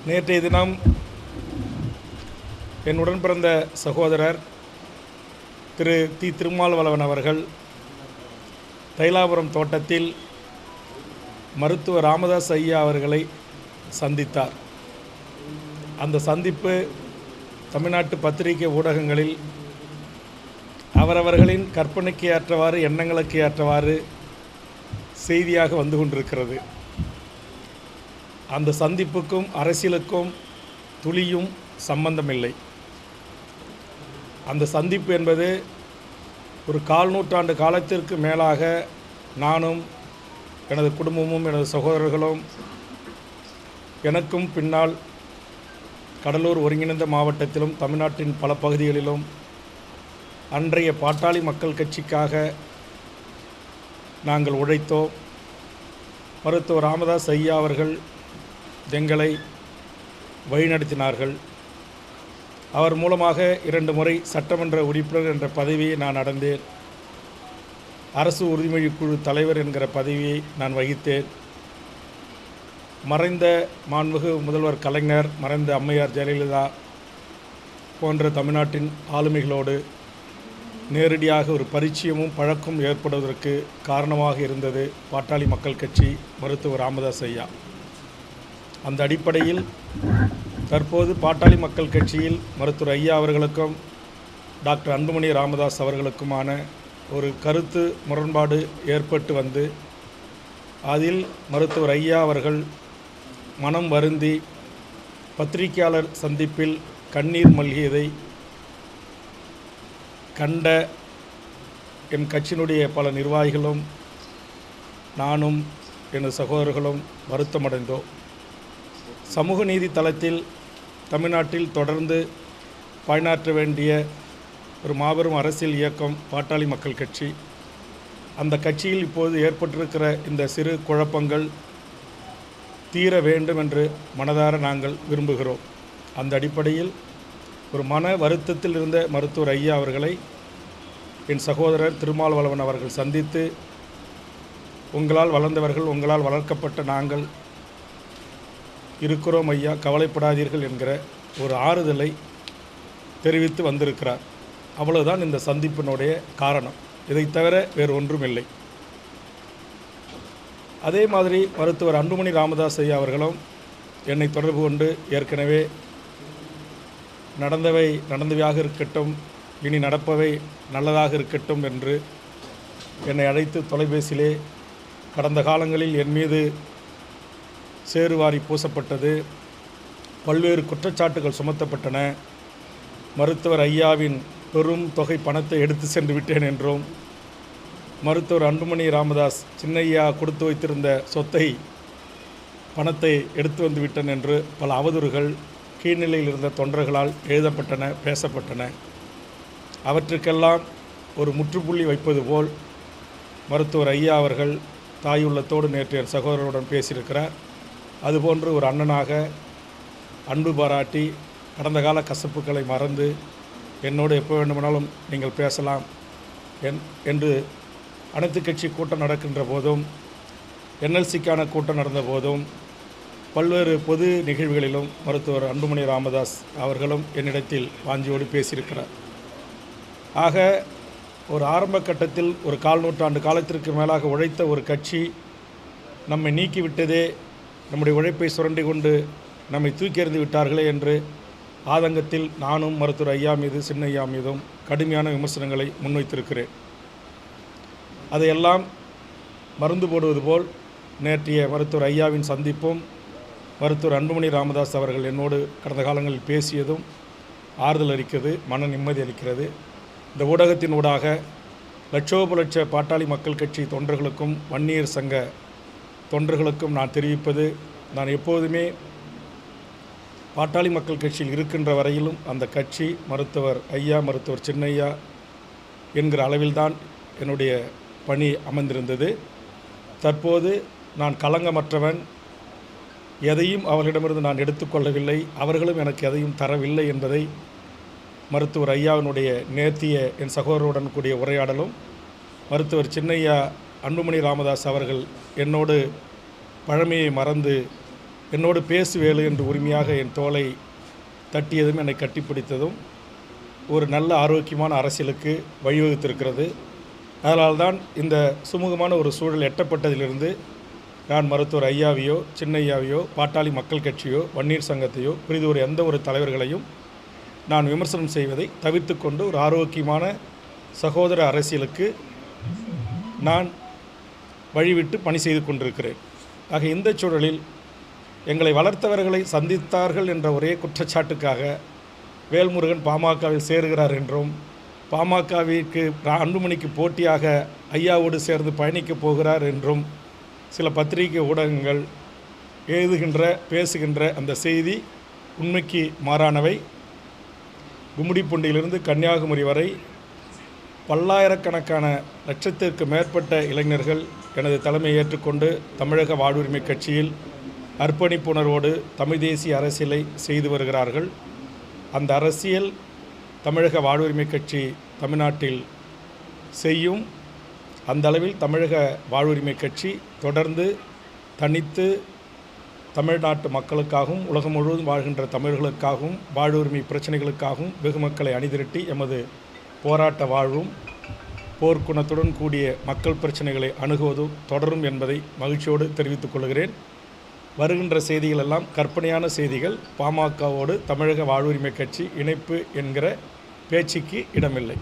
நேற்றைய தினம் என்னுடன் பிறந்த சகோதரர் திரு திருமாவளவன் அவர்கள் தைலாபுரம் தோட்டத்தில் மருத்துவர் ராமதாஸ் ஐயா அவர்களை சந்தித்தார். அந்த சந்திப்பு தமிழ்நாட்டு பத்திரிகை ஊடகங்களில் அவரவர்களின் கற்பனைக்கு ஏற்றவாறு, எண்ணங்களுக்கு ஏற்றவாறு செய்தியாக வந்து கொண்டிருக்கிறது. அந்த சந்திப்புக்கும் அரசியலுக்கும் துளியும் சம்பந்தமில்லை. அந்த சந்திப்பு என்பது ஒரு 1/4 நூற்றாண்டு காலத்திற்கு மேலாக நானும் எனது குடும்பமும் எனது சகோதரர்களும் எனக்கும் பின்னால் கடலூர் ஒருங்கிணைந்த மாவட்டத்திலும் தமிழ்நாட்டின் பல பகுதிகளிலும் அன்றைய பாட்டாளி மக்கள் கட்சிக்காக நாங்கள் உழைத்தோம். மருத்துவர் ராமதாஸ் ஐயா அவர்கள் எங்களை வழிநடத்தினார்கள். அவர் மூலமாக 2 முறை சட்டமன்ற உறுப்பினர் என்ற பதவியை நான் அடைந்தேன். அரசு உறுதிமொழி குழு தலைவர் என்கிற பதவியை நான் வகித்தேன். மறைந்த மாண்புமிகு முதல்வர் கலைஞர், மறைந்த அம்மையார் ஜெயலலிதா போன்ற தமிழ்நாட்டின் ஆளுமைகளோடு நேரடியாக ஒரு பரிச்சயமும் பழக்கம் ஏற்படுவதற்கு காரணமாக இருந்தது பாட்டாளி மக்கள் கட்சி, மருத்துவர் ராமதாஸ் ஐயா. அந்த அடிப்படையில் தற்போது பாட்டாளி மக்கள் கட்சியில் மருத்துவர் ஐயா அவர்களுக்கும் டாக்டர் அன்புமணி ராமதாஸ் அவர்களுக்குமான ஒரு கருத்து முரண்பாடு ஏற்பட்டு வந்து அதில் மருத்துவர் ஐயா அவர்கள் மனம் வருந்தி பத்திரிகையாளர் சந்திப்பில் கண்ணீர் மல்கியதை கண்ட என் கட்சியினுடைய பல நிர்வாகிகளும் நானும் எனது சகோதரர்களும் வருத்தமடைந்தோம். சமூக நீதி தளத்தில் தமிழ்நாட்டில் தொடர்ந்து பணியாற்ற வேண்டிய ஒரு மாபெரும் அரசியல் இயக்கம் பாட்டாளி மக்கள் கட்சி. அந்த கட்சியில் இப்போது ஏற்பட்டிருக்கிற இந்த சிறு குழப்பங்கள் தீர வேண்டும் என்று மனதார நாங்கள் விரும்புகிறோம். அந்த அடிப்படையில் ஒரு மன வருத்தத்தில் இருந்த மருத்துவர் ஐயா அவர்களை என் சகோதரர் திருமாவளவன் அவர்கள் சந்தித்து, உங்களால் வளர்ந்தவர்கள், உங்களால் வளர்க்கப்பட்ட நாங்கள் இருக்கிறோம் ஐயா, கவலைப்படாதீர்கள் என்கிற ஒரு ஆறுதலை தெரிவித்து வந்திருக்கிறார். அவ்வளவுதான் இந்த சந்திப்பினுடைய காரணம். இதை தவிர வேறு ஒன்றும் இல்லை. அதே மாதிரி மருத்துவர் அன்புமணி ராமதாஸ் ஐயா அவர்களும் என்னை தொடர்பு கொண்டு ஏற்கனவே நடந்தவை நடந்தவையாக இருக்கட்டும், இனி நடப்பவை நல்லதாக இருக்கட்டும் என்று என்னை அழைத்து தொலைபேசியிலே கடந்த காலங்களில் என் மீது சேறுவாரி பூசப்பட்டது, பல்வேறு குற்றச்சாட்டுகள் சுமத்தப்பட்டன, மருத்துவர் ஐயாவின் பெரும் தொகை பணத்தை எடுத்து சென்று விட்டேன் என்றும், மருத்துவர் அன்புமணி ராமதாஸ் சின்னையா கொடுத்து வைத்திருந்த சொத்தை, பணத்தை எடுத்து வந்து விட்டேன் என்று பல அவதூறுகள் கீழ்நிலையில் இருந்த தொண்டர்களால் எழுதப்பட்டன, பேசப்பட்டன. அவற்றுக்கெல்லாம் ஒரு முற்றுப்புள்ளி வைப்பது போல் மருத்துவர் ஐயா அவர்கள் தாயுள்ளத்தோடு நேற்று என் சகோதரருடன் பேசியிருக்கிறார். அதுபோன்று ஒரு அண்ணனாக அன்பு பாராட்டி கடந்த கால கசப்புக்களை மறந்து என்னோடு எப்போ வேண்டுமானாலும் நீங்கள் பேசலாம் என்று அனைத்து கட்சி கூட்டம் நடக்கின்ற போதும், என்எல்சிக்கான கூட்டம் நடந்த போதும், பல்வேறு பொது நிகழ்வுகளிலும் மருத்துவர் அன்புமணி ராமதாஸ் அவர்களும் என்னிடத்தில் வாஞ்சியோடு பேசியிருக்கிறார். ஆக ஒரு ஆரம்ப கட்டத்தில் ஒரு 1/4 நூற்றாண்டு காலத்திற்கு மேலாக உழைத்த ஒரு கட்சி நம்மை நீக்கிவிட்டதே, நம்முடைய உழைப்பை சுரண்டி கொண்டு நம்மை தூக்கி எறிந்து விட்டார்களே என்று ஆதங்கத்தில் நானும் மருத்துவர் ஐயா மீது, சின்ன ஐயா மீதும் கடுமையான விமர்சனங்களை முன்வைத்திருக்கிறேன். அதையெல்லாம் மருந்து போடுவது போல் நேற்றைய மருத்துவர் ஐயாவின் சந்திப்பும், மருத்துவர் அன்புமணி ராமதாஸ் அவர்கள் என்னோடு கடந்த காலங்களில் பேசியதும் ஆறுதல் அளிக்கிறது, மன நிம்மதி அளிக்கிறது. இந்த ஊடகத்தின் ஊடாக லட்சோப லட்ச பாட்டாளி மக்கள் கட்சி தொண்டர்களுக்கும் வன்னியர் சங்க தொண்டர்களுக்கும் நான் தெரிவிப்பது, நான் எப்போதுமே பாட்டாளி மக்கள் கட்சியில் இருக்கின்ற வரையிலும் அந்த கட்சி மருத்துவர் ஐயா, மருத்துவர் சின்னையா என்கிற அளவில்தான் என்னுடைய பணி அமர்ந்திருந்தது. தற்போது நான் களங்கமற்றவன், எதையும் அவர்களிடமிருந்து நான் எடுத்துக்கொள்ளவில்லை, அவர்களும் எனக்கு எதையும் தரவில்லை என்பதை மருத்துவர் ஐயாவினுடைய நேர்த்திய என் சகோதரருடன் கூடிய உரையாடலும், மருத்துவர் சின்னையா அன்புமணி ராமதாஸ் அவர்கள் என்னோடு பழமையை மறந்து என்னோடு பேசுவேலு என்று உரிமையாக என் தோளை தட்டியதும் என்னை கட்டிப்பிடித்ததும் ஒரு நல்ல ஆரோக்கியமான அரசியலுக்கு வழிவகுத்திருக்கிறது. அதனால்தான் இந்த சுமூகமான ஒரு சூழல் எட்டப்பட்டதிலிருந்து நான் மருத்துவர் ஐயாவையோ சின்னையாவையோ பாட்டாளி மக்கள் கட்சியோ வன்னியர் சங்கத்தையோ புரிதொரு எந்த ஒரு தலைவர்களையும் நான் விமர்சனம் செய்வதை தவிர்த்து கொண்டு ஒரு ஆரோக்கியமான சகோதர அரசியலுக்கு நான் வழிவிட்டு பணி செய்து கொண்டிருக்கிறேன். ஆக இந்த சூழலில் எங்களை வளர்த்தவர்களை சந்தித்தார்கள் என்ற ஒரே குற்றச்சாட்டுக்காக வேல்முருகன் பாமகவில் சேருகிறார் என்றும் பாமகவிற்கு அன்புமணிக்கு போட்டியாக ஐயாவோடு சேர்ந்து பயணிக்கப் போகிறார் என்றும் சில பத்திரிகை ஊடகங்கள் எழுதுகின்ற பேசுகின்ற அந்த செய்தி உண்மைக்கு மாறானவை. கும்மிடிப்பூண்டியிலிருந்து கன்னியாகுமரி வரை பல்லாயிரக்கணக்கான லட்சத்திற்கு மேற்பட்ட இளைஞர்கள் எனது தலைமையை ஏற்றுக்கொண்டு தமிழக வாழ்வுரிமை கட்சியில் அர்ப்பணிப்புணர்வோடு தமிழ் தேசிய அரசியலை செய்து வருகிறார்கள். அந்த அரசியல் தமிழக வாழ்வுரிமை கட்சி தமிழ்நாட்டில் செய்யும். அந்த அளவில் தமிழக வாழ்வுரிமை கட்சி தொடர்ந்து தனித்து தமிழ்நாட்டு மக்களுக்காகவும் உலகம் முழுவதும் வாழ்கின்ற தமிழர்களுக்காகவும் வாழ்வுரிமை பிரச்சனைகளுக்காகவும் வெகு மக்களை அணிதிரட்டி எமது போராட்ட வாழ்வும் போர்க்குணத்துடன் கூடிய மக்கள் பிரச்சனைகளை அணுகுவதும் தொடரும் என்பதை மகிழ்ச்சியோடு தெரிவித்துக் கொள்கிறேன். வருகின்ற செய்திகள் எல்லாம் கற்பனையான செய்திகள். பாமகவோடு தமிழக வாழ்வுரிமை கட்சி இணைப்பு என்கிற பேச்சுக்கு இடமில்லை.